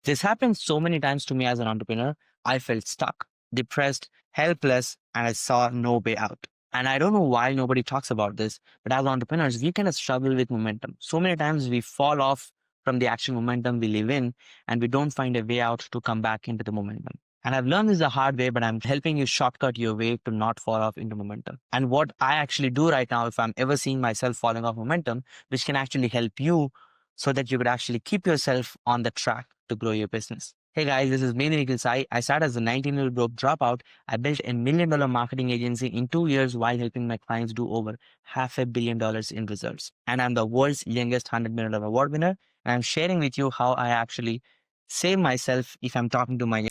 This happened so many times to me as an entrepreneur. I felt stuck, depressed, helpless, and I saw no way out. And I don't know why nobody talks about this, but as entrepreneurs, we kind of struggle with momentum. So many times we fall off from the actual momentum we live in, and we don't find a way out to come back into the momentum. And I've learned this the hard way, but I'm helping you shortcut your way to not fall off into momentum. And what I actually do right now, if I'm ever seeing myself falling off momentum, which can actually help you so that you could actually keep yourself on the track to grow your business. Hey guys, this is me, Nikhil Sai. I started as a 19-year-old broke dropout. I built a $1 million marketing agency in 2 years while helping my clients do over $500 million in results. And I'm the world's youngest $100 million award winner. And I'm sharing with you how I actually save myself if I'm talking to my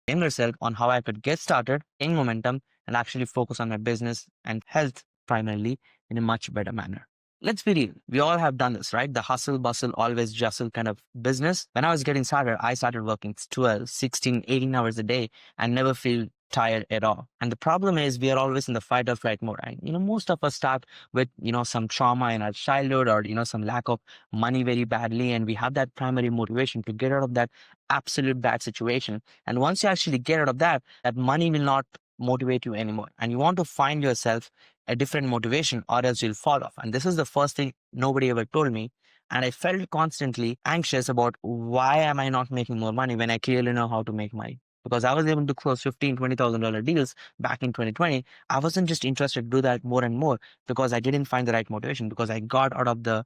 younger self on how I could get started in momentum and actually focus on my business and health primarily in a much better manner. Let's be real. We all have done this, right? The hustle, bustle, always jostle kind of business. When I was getting started, I started working 12, 16, 18 hours a day and never feel tired at all. And the problem is we are always in the fight or flight mode. And, most of us start with, some trauma in our childhood or, some lack of money very badly. And we have that primary motivation to get out of that absolute bad situation. And once you actually get out of that, that money will not motivate you anymore. And you want to find yourself a different motivation or else you'll fall off. And this is the first thing nobody ever told me. And I felt constantly anxious about why am I not making more money when I clearly know how to make money? Because I was able to close $15,000, $20,000 deals back in 2020. I wasn't just interested to do that more and more because I didn't find the right motivation, because I got out of the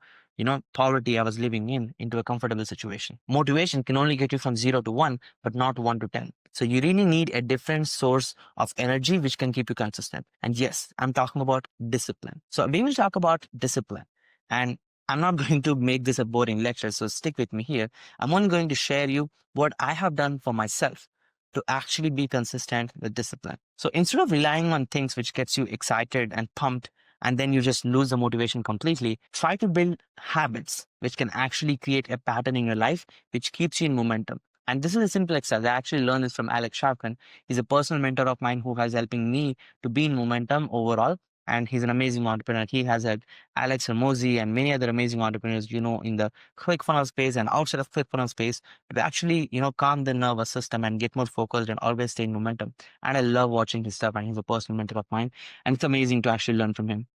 poverty I was living in into a comfortable situation. Motivation can only get you from 0 to 1, but not 1 to 10. So you really need a different source of energy which can keep you consistent. And yes, I'm talking about discipline. So we will talk about discipline. And I'm not going to make this a boring lecture, so stick with me here. I'm only going to share you what I have done for myself to actually be consistent with discipline. So instead of relying on things which gets you excited and pumped, and then you just lose the motivation completely, try to build habits which can actually create a pattern in your life which keeps you in momentum. And this is a simple exercise. I actually learned this from Alex Sharkan. He's a personal mentor of mine who has helping me to be in momentum overall. And he's an amazing entrepreneur. He has had Alex Ramosi and many other amazing entrepreneurs, in the quick funnel space and outside of quick funnel space to actually, calm the nervous system and get more focused and always stay in momentum. And I love watching his stuff, and he's a personal mentor of mine. And it's amazing to actually learn from him.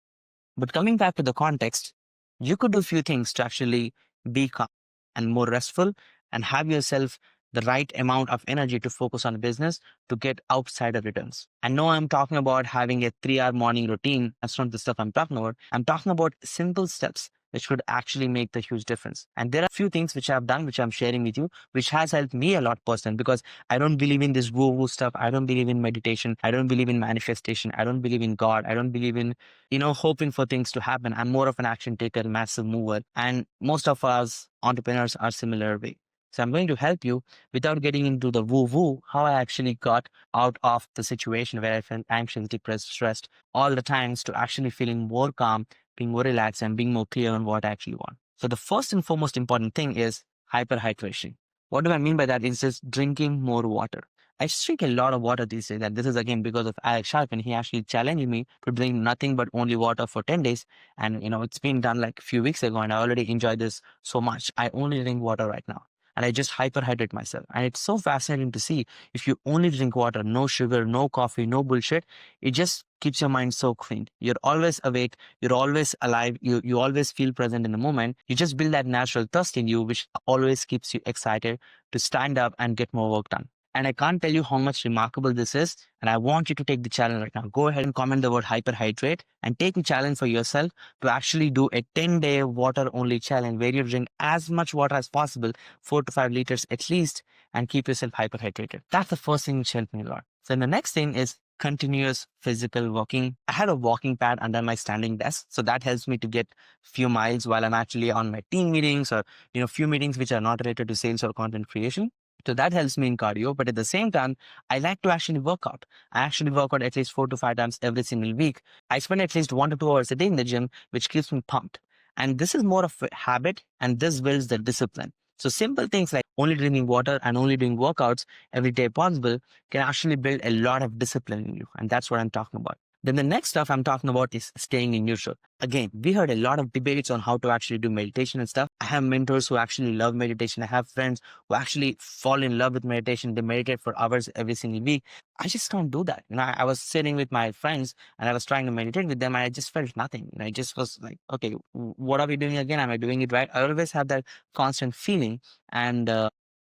But coming back to the context, you could do a few things to actually be calm and more restful and have yourself the right amount of energy to focus on business to get outsider returns. I know I'm talking about having a 3-hour morning routine. That's not the stuff I'm talking about. I'm talking about simple steps which could actually make the huge difference. And there are a few things which I've done, which I'm sharing with you, which has helped me a lot personally, because I don't believe in this woo-woo stuff. I don't believe in meditation. I don't believe in manifestation. I don't believe in God. I don't believe in, hoping for things to happen. I'm more of an action taker, massive mover. And most of us entrepreneurs are similar way. So I'm going to help you without getting into the woo-woo, how I actually got out of the situation where I felt anxious, depressed, stressed all the times to actually feeling more calm, being more relaxed, and being more clear on what I actually want. So the first and foremost important thing is hyperhydration. What do I mean by that? Is just drinking more water. I drink a lot of water these days, and this is again because of Alex Sharpen. He actually challenged me to drink nothing but only water for 10 days. And it's been done like a few weeks ago, and I already enjoy this so much. I only drink water right now. And I just hyperhydrate myself. And it's so fascinating to see if you only drink water, no sugar, no coffee, no bullshit, it just keeps your mind so clean. You're always awake. You're always alive. You always feel present in the moment. You just build that natural thirst in you, which always keeps you excited to stand up and get more work done. And I can't tell you how much remarkable this is. And I want you to take the challenge right now. Go ahead and comment the word hyperhydrate and take the challenge for yourself to actually do a 10-day water only challenge where you drink as much water as possible, 4 to 5 liters at least, and keep yourself hyperhydrated. That's the first thing which helped me a lot. So the next thing is continuous physical walking. I had a walking pad under my standing desk. So that helps me to get few miles while I'm actually on my team meetings or, few meetings which are not related to sales or content creation. So that helps me in cardio. But at the same time, I like to actually work out. I actually work out at least 4 to 5 times every single week. I spend at least 1 to 2 hours a day in the gym, which keeps me pumped. And this is more of a habit, and this builds the discipline. So simple things like only drinking water and only doing workouts every day possible can actually build a lot of discipline in you. And that's what I'm talking about. Then the next stuff I'm talking about is staying in neutral. Again, we heard a lot of debates on how to actually do meditation and stuff. I have mentors who actually love meditation. I have friends who actually fall in love with meditation. They meditate for hours every single week. I just can't do that. I was sitting with my friends and I was trying to meditate with them and I just felt nothing. I just was like, okay, what are we doing again? Am I doing it right? I always have that constant feeling. And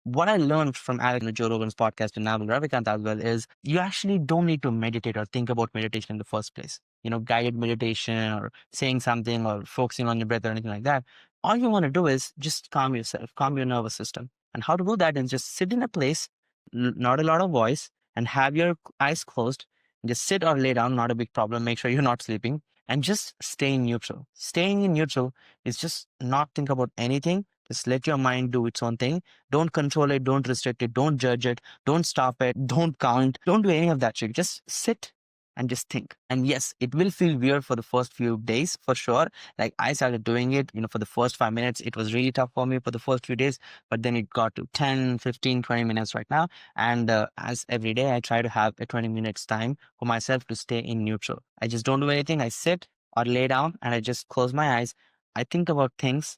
what I learned from Alex and Joe Rogan's podcast and now Ravikant as well is you actually don't need to meditate or think about meditation in the first place. Guided meditation or saying something or focusing on your breath or anything like that. All you want to do is just calm yourself, calm your nervous system. And how to do that is just sit in a place, not a lot of voice, and have your eyes closed. Just sit or lay down, not a big problem. Make sure you're not sleeping and just stay in neutral. Staying in neutral is just not think about anything. Just let your mind do its own thing. Don't control it. Don't restrict it. Don't judge it. Don't stop it. Don't count. Don't do any of that shit. Just sit and just think. And yes, it will feel weird for the first few days for sure. Like I started doing it, for the first 5 minutes, it was really tough for me for the first few days, but then it got to 10, 15, 20 minutes right now. And as every day, I try to have a 20 minutes time for myself to stay in neutral. I just don't do anything. I sit or lay down and I just close my eyes. I think about things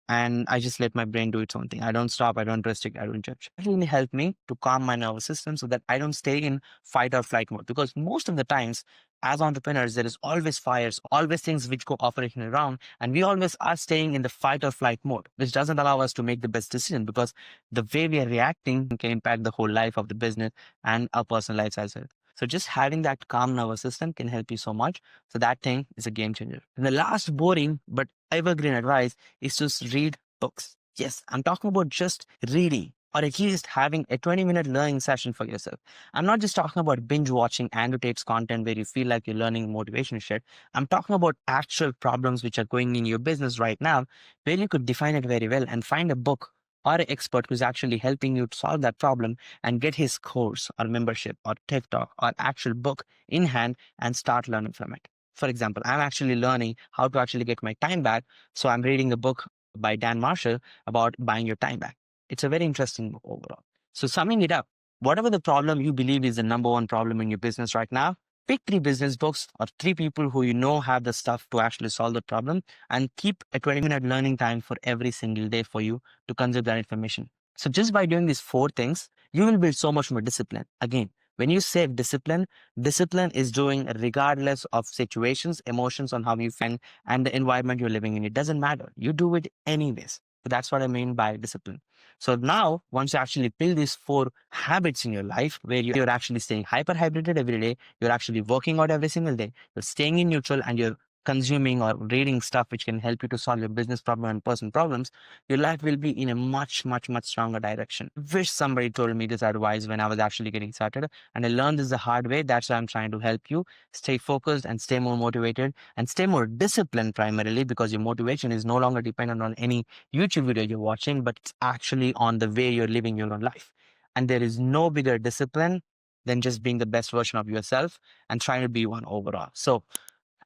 and I just let my brain do its own thing. I don't stop, I don't restrict, I don't judge. It really helped me to calm my nervous system so that I don't stay in fight or flight mode. Because most of the times, as entrepreneurs, there is always fires, always things which go operational around, and we always are staying in the fight or flight mode, which doesn't allow us to make the best decision because the way we are reacting can impact the whole life of the business and our personal lives as well. So just having that calm nervous system can help you so much. So that thing is a game changer. And the last boring but evergreen advice is to read books. Yes, I'm talking about just reading or at least having a 20-minute learning session for yourself. I'm not just talking about binge watching Andrew Tate's content where you feel like you're learning motivation shit. I'm talking about actual problems which are going in your business right now where you could define it very well and find a book or an expert who's actually helping you to solve that problem and get his course or membership or TikTok or actual book in hand and start learning from it. For example, I'm actually learning how to actually get my time back. So I'm reading a book by Dan Marshall about buying your time back. It's a very interesting book overall. So summing it up, whatever the problem you believe is the number one problem in your business right now, pick 3 business books or 3 people who have the stuff to actually solve the problem and keep a 20-minute learning time for every single day for you to consume that information. So just by doing these 4 things, you will build so much more discipline. Again, when you say discipline, discipline is doing regardless of situations, emotions on how you feel and the environment you're living in. It doesn't matter. You do it anyways. So that's what I mean by discipline. So now, once you actually build these 4 habits in your life where you're actually staying hyper-hydrated every day, you're actually working out every single day, you're staying in neutral and you're consuming or reading stuff which can help you to solve your business problem and personal problems, your life will be in a much, much, much stronger direction. Wish somebody told me this advice when I was actually getting started. And I learned this the hard way. That's why I'm trying to help you stay focused and stay more motivated and stay more disciplined primarily because your motivation is no longer dependent on any YouTube video you're watching, but it's actually on the way you're living your own life. And there is no bigger discipline than just being the best version of yourself and trying to be one overall. So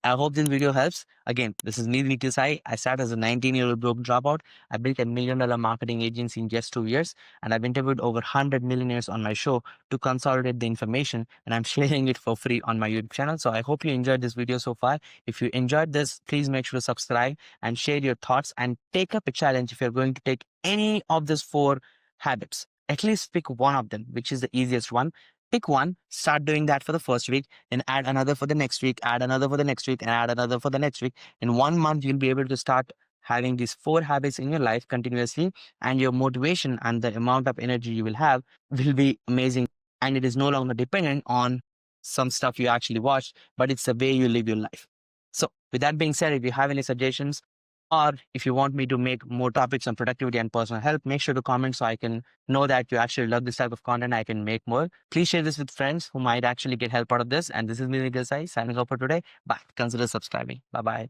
I hope this video helps. Again, this is me, Nikhil Sai. I started as a 19-year-old broke dropout. I built a $1 million marketing agency in just 2 years, and I've interviewed over 100 millionaires on my show to consolidate the information, and I'm sharing it for free on my YouTube channel. So I hope you enjoyed this video so far. If you enjoyed this, please make sure to subscribe and share your thoughts and take up a challenge if you're going to take any of these 4 habits. At least pick one of them, which is the easiest one. Pick one, start doing that for the first week, then add another for the next week, add another for the next week, and add another for the next week. In 1 month, you'll be able to start having these 4 habits in your life continuously, and your motivation and the amount of energy you will have will be amazing. And it is no longer dependent on some stuff you actually watch, but it's the way you live your life. So with that being said, if you have any suggestions, or if you want me to make more topics on productivity and personal health, make sure to comment so I can know that you actually love this type of content. I can make more. Please share this with friends who might actually get help out of this. And this is me, Nikhil Sai, signing off for today. Bye. Consider subscribing. Bye-bye.